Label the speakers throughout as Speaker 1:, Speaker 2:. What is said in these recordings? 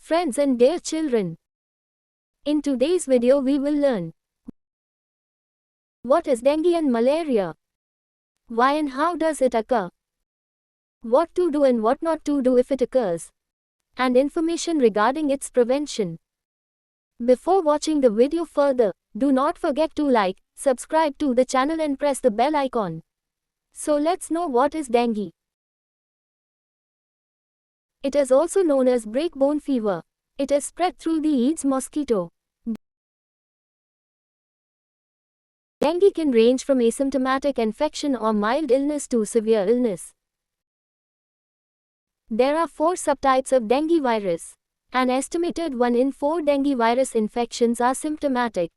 Speaker 1: Friends and dear children, in today's video we will learn what is dengue and malaria, why and how does it occur, what to do and what not to do if it occurs, and information regarding its prevention. Before watching the video further, do not forget to like, subscribe to the channel and press the bell icon. So let's know what is dengue. It is also known as breakbone fever. It is spread through the Aedes mosquito. Dengue can range from asymptomatic infection or mild illness to severe illness. There are 4 subtypes of dengue virus. An estimated 1 in 4 dengue virus infections are symptomatic.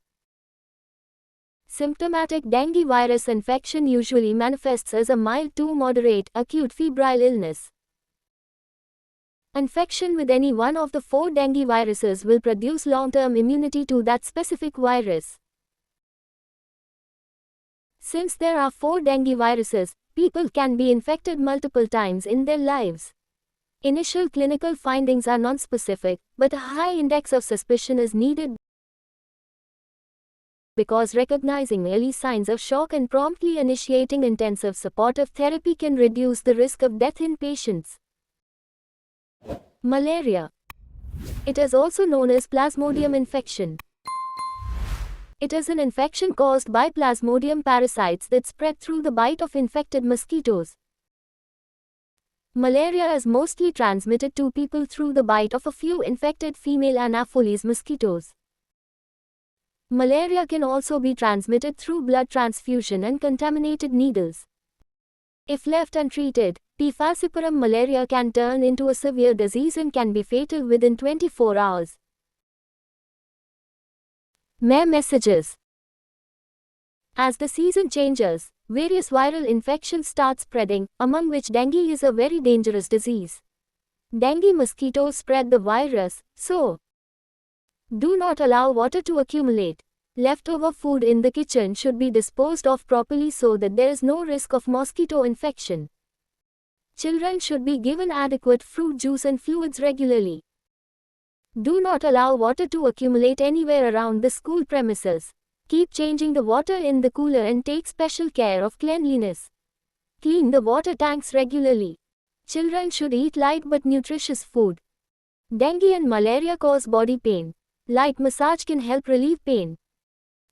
Speaker 1: Symptomatic dengue virus infection usually manifests as a mild to moderate acute febrile illness. Infection with any one of the 4 dengue viruses will produce long-term immunity to that specific virus. Since there are 4 dengue viruses, people can be infected multiple times in their lives. Initial clinical findings are non-specific, but a high index of suspicion is needed because recognizing early signs of shock and promptly initiating intensive supportive therapy can reduce the risk of death in patients. Malaria. It is also known as Plasmodium infection. It is an infection caused by Plasmodium parasites that spread through the bite of infected mosquitoes. Malaria is mostly transmitted to people through the bite of a few infected female Anopheles mosquitoes. Malaria can also be transmitted through blood transfusion and contaminated needles. If left untreated, P. falciparum malaria can turn into a severe disease and can be fatal within 24 hours. Mere messages. As the season changes, various viral infections start spreading, among which dengue is a very dangerous disease. Dengue mosquitoes spread the virus, so do not allow water to accumulate. Leftover food in the kitchen should be disposed of properly so that there is no risk of mosquito infection. Children should be given adequate fruit juice and fluids regularly. Do not allow water to accumulate anywhere around the school premises. Keep changing the water in the cooler and take special care of cleanliness. Clean the water tanks regularly. Children should eat light but nutritious food. Dengue and malaria cause body pain. Light massage can help relieve pain.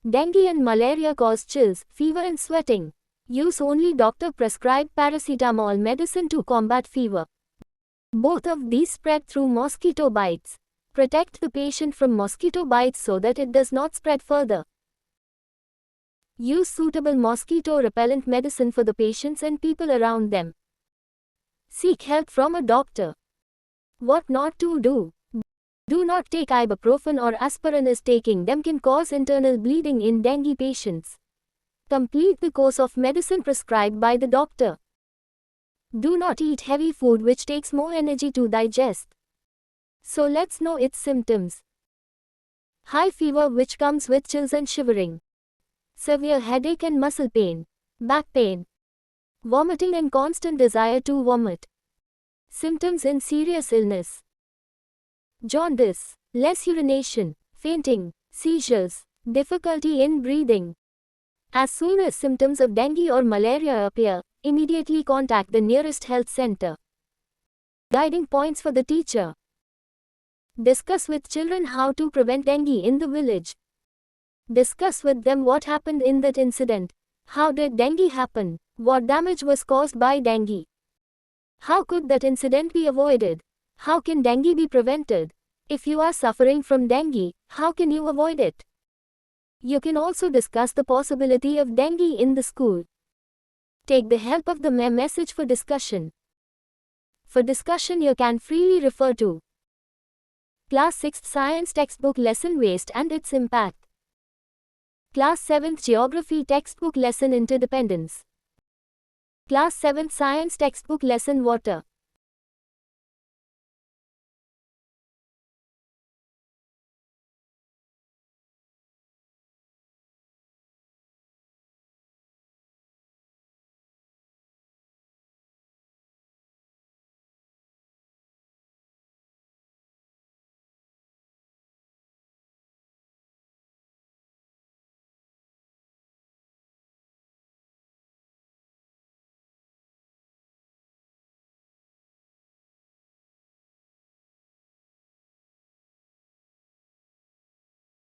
Speaker 1: Dengue and malaria cause chills, fever and sweating. Use only doctor-prescribed paracetamol medicine to combat fever. Both of these spread through mosquito bites. Protect the patient from mosquito bites so that it does not spread further. Use suitable mosquito repellent medicine for the patients and people around them. Seek help from a doctor. What not to do? Do not take ibuprofen or aspirin, as taking them can cause internal bleeding in dengue patients. Complete the course of medicine prescribed by the doctor. Do not eat heavy food which takes more energy to digest. So let's know its symptoms. High fever which comes with chills and shivering. Severe headache and muscle pain. Back pain. Vomiting and constant desire to vomit. Symptoms in serious illness. Jaundice, less urination, fainting, seizures, difficulty in breathing. As soon as symptoms of dengue or malaria appear, immediately contact the nearest health center. Guiding points for the teacher. Discuss with children how to prevent dengue in the village. Discuss with them what happened in that incident. How did dengue happen? What damage was caused by dengue? How could that incident be avoided? How can dengue be prevented? If you are suffering from dengue, how can you avoid it? You can also discuss the possibility of dengue in the school. Take the help of the message for discussion. For discussion you can freely refer to Class 6th Science Textbook Lesson Waste and its Impact. Class 7th Geography Textbook Lesson Interdependence. Class 7th Science Textbook Lesson Water.